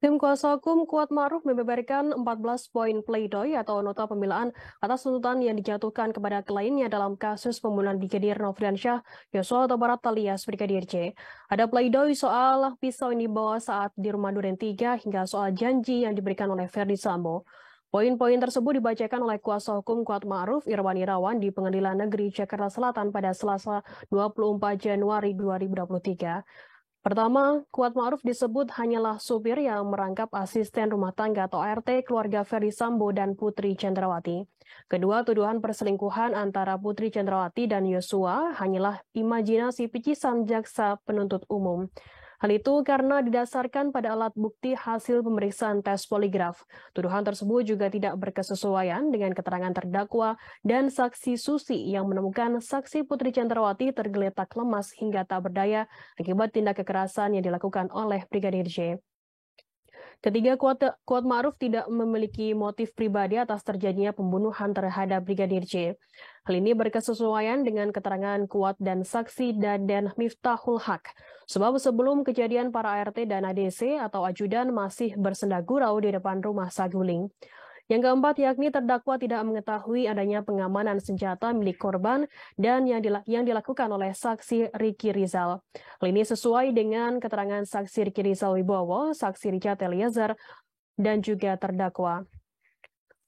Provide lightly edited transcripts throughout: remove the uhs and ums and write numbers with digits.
Tim kuasa hukum Kuat Ma'ruf membeberkan 14 poin pledoi atau nota pembelaan atas tuntutan yang dijatuhkan kepada kliennya dalam kasus pembunuhan Brigadir Nofriansyah Yosua Huta Barat alias Brigadir J. Ada pledoi soal pisau yang dibawa saat di rumah Duren 3 hingga soal janji yang diberikan oleh Ferdi Sambo. Poin-poin tersebut dibacakan oleh kuasa hukum Kuat Ma'ruf Irwan Irawan di Pengadilan Negeri Jakarta Selatan pada Selasa 24 Januari 2023. Pertama, Kuat Ma'ruf disebut hanyalah supir yang merangkap asisten rumah tangga atau ART keluarga Ferdi Sambo dan Putri Chandrawati. Kedua, tuduhan perselingkuhan antara Putri Chandrawati dan Yosua hanyalah imajinasi picisan jaksa penuntut umum. Hal itu karena didasarkan pada alat bukti hasil pemeriksaan tes poligraf. Tuduhan tersebut juga tidak berkesesuaian dengan keterangan terdakwa dan saksi Susi yang menemukan saksi Putri Chandrawati tergeletak lemas hingga tak berdaya akibat tindak kekerasan yang dilakukan oleh Brigadir J. Ketiga, Kuat Ma'ruf tidak memiliki motif pribadi atas terjadinya pembunuhan terhadap Brigadir J. Hal ini berkesesuaian dengan keterangan Kuat dan saksi Daden Miftahul Haq. Sebab sebelum kejadian para ART dan ADC atau ajudan masih bersenda gurau di depan rumah Saguling. Yang keempat, yakni terdakwa tidak mengetahui adanya pengamanan senjata milik korban dan yang dilakukan oleh saksi Riki Rizal. Hal ini sesuai dengan keterangan saksi Riki Rizal Wibowo, saksi Richard Eliezer, dan juga terdakwa.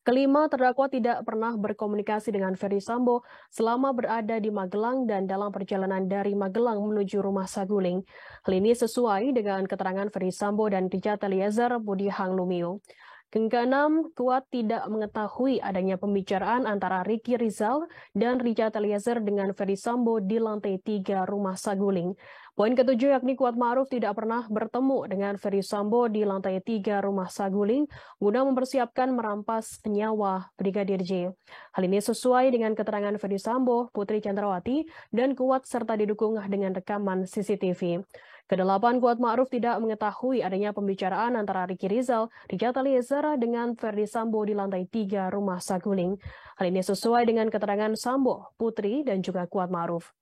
Kelima, terdakwa tidak pernah berkomunikasi dengan Ferdi Sambo selama berada di Magelang dan dalam perjalanan dari Magelang menuju rumah Saguling. Hal ini sesuai dengan keterangan Ferdi Sambo dan Richard Eliezer Budi Hang Lumiu. Yang keenam, Kuat tidak mengetahui adanya pembicaraan antara Riki Rizal dan Richard Eliezer dengan Ferdi Sambo di lantai 3 rumah Saguling. Poin ketujuh yakni Kuat Ma'ruf tidak pernah bertemu dengan Ferdi Sambo di lantai 3 rumah Saguling guna mempersiapkan merampas nyawa Brigadir J. Hal ini sesuai dengan keterangan Ferdi Sambo, Putri Chandrawati, dan Kuat serta didukung dengan rekaman CCTV. Kedelapan, Kuat Ma'ruf tidak mengetahui adanya pembicaraan antara Riki Rizal, Richard Eliezer dengan Ferdi Sambo di lantai 3 rumah Saguling. Hal ini sesuai dengan keterangan Sambo, Putri, dan juga Kuat Ma'ruf.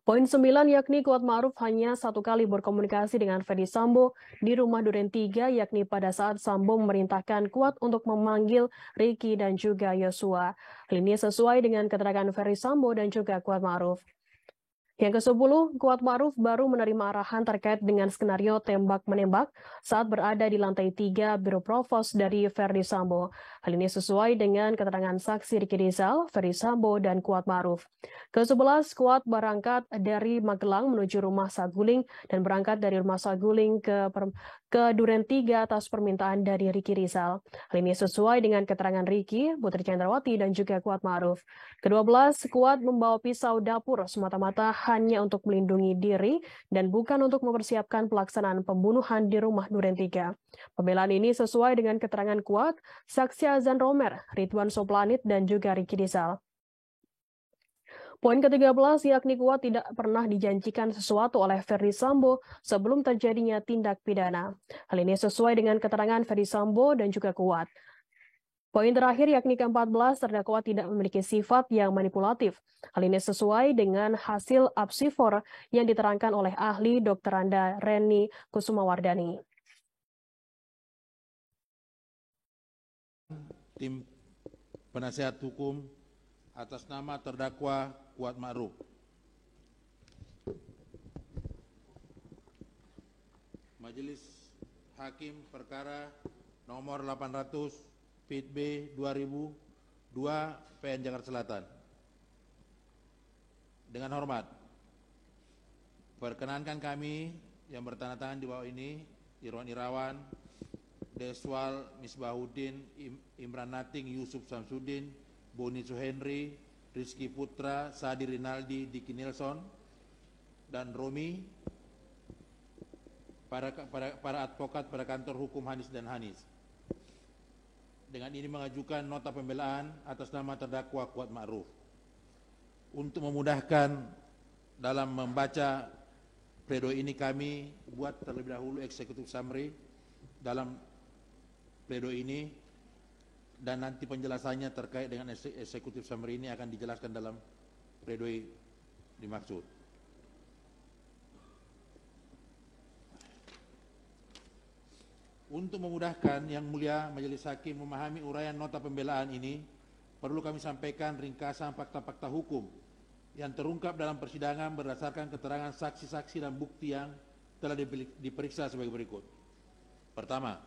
Poin 9 yakni Kuat Ma'ruf hanya satu kali berkomunikasi dengan Ferdi Sambo di rumah Duren 3 yakni pada saat Sambo memerintahkan Kuat untuk memanggil Riki dan juga Yosua. Hal ini sesuai dengan keterangan Ferdi Sambo dan juga Kuat Ma'ruf. Yang ke-10, Kuat Ma'ruf baru menerima arahan terkait dengan skenario tembak-menembak saat berada di lantai 3 Biro Provos dari Ferdi Sambo. Hal ini sesuai dengan keterangan saksi Riki Rizal, Ferdi Sambo, dan Kuat Ma'ruf. Ke-11, Kuat berangkat dari Magelang menuju rumah Saguling dan berangkat dari rumah Saguling ke Duren 3 atas permintaan dari Riki Rizal. Hal ini sesuai dengan keterangan Riki, Putri Chandrawati, dan juga Kuat Ma'ruf. Ke-12, Kuat membawa pisau dapur semata-mata hanya untuk melindungi diri dan bukan untuk mempersiapkan pelaksanaan pembunuhan di rumah Duren 3. Pembelaan ini sesuai dengan keterangan Kuat, saksi Azan Romer, Ridwan Soplanit, dan juga Riki Rizal. Poin ke-13 yakni Kuat tidak pernah dijanjikan sesuatu oleh Ferdi Sambo sebelum terjadinya tindak pidana. Hal ini sesuai dengan keterangan Ferdi Sambo dan juga Kuat. Poin terakhir yakni ke-14, terdakwa tidak memiliki sifat yang manipulatif. Hal ini sesuai dengan hasil apsifor yang diterangkan oleh ahli Dr. Anda Reni Kusumawardani. Tim penasihat hukum atas nama terdakwa Kuat Ma'ruf. Majelis Hakim Perkara nomor 800 Pit B 2002 PN Jakarta Selatan. Dengan hormat, perkenankan kami yang bertanda tangan di bawah ini, Irwan Irawan, Deswal Misbahuddin, Imran Nating, Yusuf Samsudin, Boni Suhenri, Rizky Putra, Sadi Rinaldi, Diki Nilsson, dan Romi, para advokat pada kantor hukum Hanis dan Hanis. Dengan ini mengajukan nota pembelaan atas nama terdakwa Kuat Ma'ruf. Untuk memudahkan dalam membaca pledoi ini, kami buat terlebih dahulu executive summary dalam pledoi ini, dan nanti penjelasannya terkait dengan executive summary ini akan dijelaskan dalam pledoi dimaksud. Untuk memudahkan Yang Mulia Majelis Hakim memahami uraian nota pembelaan ini, perlu kami sampaikan ringkasan fakta-fakta hukum yang terungkap dalam persidangan berdasarkan keterangan saksi-saksi dan bukti yang telah diperiksa sebagai berikut. Pertama,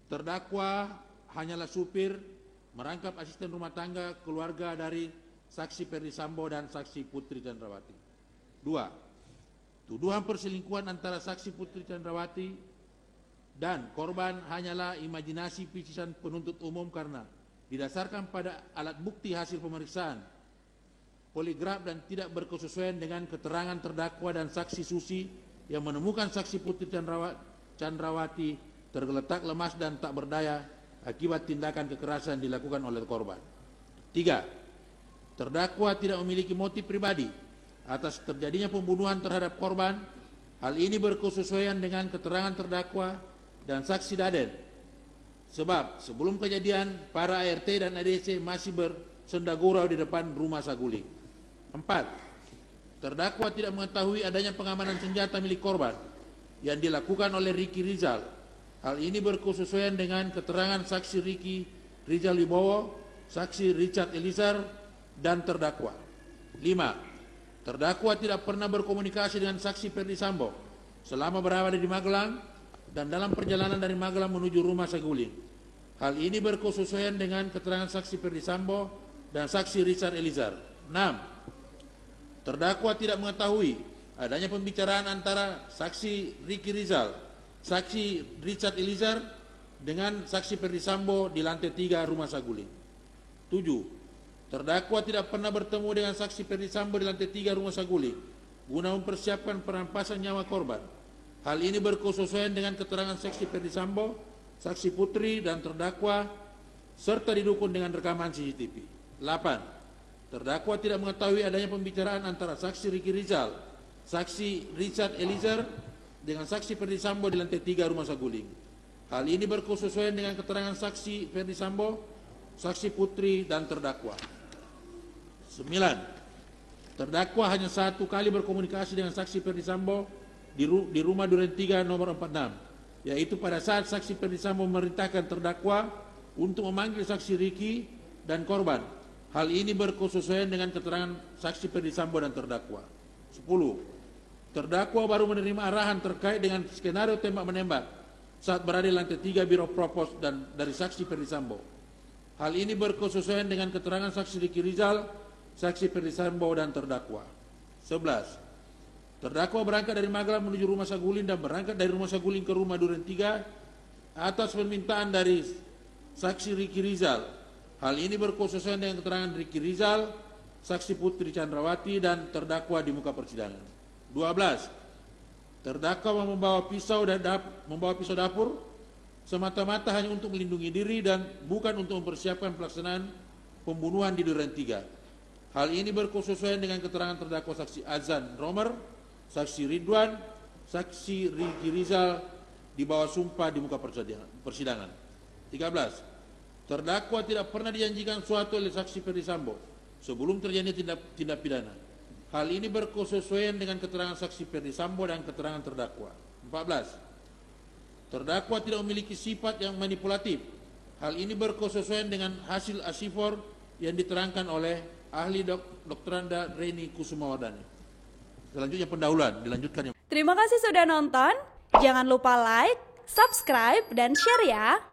terdakwa hanyalah supir merangkap asisten rumah tangga keluarga dari saksi Ferdi Sambo dan saksi Putri Chandrawati. Dua, tuduhan perselingkuhan antara saksi Putri Chandrawati dan korban hanyalah imajinasi picisan penuntut umum karena didasarkan pada alat bukti hasil pemeriksaan poligraf dan tidak berkesesuaian dengan keterangan terdakwa dan saksi Susi yang menemukan saksi Putri Chandrawati tergeletak lemas dan tak berdaya akibat tindakan kekerasan dilakukan oleh korban. Tiga, terdakwa tidak memiliki motif pribadi atas terjadinya pembunuhan terhadap korban. Hal ini berkesesuaian dengan keterangan terdakwa dan saksi Daden. Sebab sebelum kejadian para ART dan ADC masih bersendagurau di depan rumah Saguling. 4. Terdakwa tidak mengetahui adanya pengamanan senjata milik korban yang dilakukan oleh Ricky Rizal. Hal ini berkesesuaian dengan keterangan saksi Ricky Rizal Wibowo, saksi Richard Eliezer, dan terdakwa. 5. Terdakwa tidak pernah berkomunikasi dengan saksi Ferdi Sambo selama berada di Magelang dan dalam perjalanan dari Magelang menuju rumah Saguling. Hal ini berkesesuaian dengan keterangan saksi Ferdi Sambo dan saksi Richard Eliezer. 6. Terdakwa tidak mengetahui adanya pembicaraan antara saksi Ricky Rizal, saksi Richard Eliezer dengan saksi Ferdi Sambo di lantai 3 rumah Saguling. 7. Terdakwa tidak pernah bertemu dengan saksi Ferdi Sambo di lantai 3 rumah Saguling guna mempersiapkan perampasan nyawa korban. Hal ini berkesesuaian dengan keterangan saksi Ferdi Sambo, saksi Putri dan terdakwa serta didukung dengan rekaman CCTV. 8. Terdakwa tidak mengetahui adanya pembicaraan antara saksi Ricky Rizal, saksi Richard Eliezer dengan saksi Ferdi Sambo di lantai 3 rumah Saguling. Hal ini berkesesuaian dengan keterangan saksi Ferdi Sambo, saksi Putri dan terdakwa. 9. Terdakwa hanya satu kali berkomunikasi dengan saksi Ferdi Sambo di rumah Duren 3 nomor 46, yaitu pada saat saksi Ferdi Sambo memerintahkan terdakwa untuk memanggil saksi Ricky dan korban. Hal ini berkesesuaian dengan keterangan saksi Ferdi Sambo dan terdakwa. 10. Terdakwa baru menerima arahan terkait dengan skenario tembak-menembak saat berada di lantai 3 Biro Propos dan dari saksi Ferdi Sambo. Hal ini berkesesuaian dengan keterangan saksi Ricky Rizal, saksi Ferdi Sambo dan terdakwa. 11. Terdakwa berangkat dari Magelang menuju rumah Saguling dan berangkat dari rumah Saguling ke rumah Duren 3 atas permintaan dari saksi Ricky Rizal. Hal ini berkesesuaian dengan keterangan Ricky Rizal, saksi Putri Chandrawati dan terdakwa di muka persidangan. 12. Terdakwa membawa pisau dapur semata-mata hanya untuk melindungi diri dan bukan untuk mempersiapkan pelaksanaan pembunuhan di Duren 3. Hal ini berkesesuaian dengan keterangan terdakwa saksi Azan Romer, saksi Ridwan, saksi Ricky Rizal di bawah sumpah di muka persidangan. 13. Terdakwa tidak pernah dijanjikan suatu oleh saksi Ferdi Sambo sebelum terjadi tindak pidana. Hal ini berkesesuaian dengan keterangan saksi Ferdi Sambo dan keterangan terdakwa. 14. Terdakwa tidak memiliki sifat yang manipulatif. Hal ini berkesesuaian dengan hasil asifor yang diterangkan oleh ahli Dokteranda Reni Kusumawardani. Selanjutnya pendahuluan dilanjutkan. Terima kasih sudah nonton. Jangan lupa like, subscribe, dan share ya.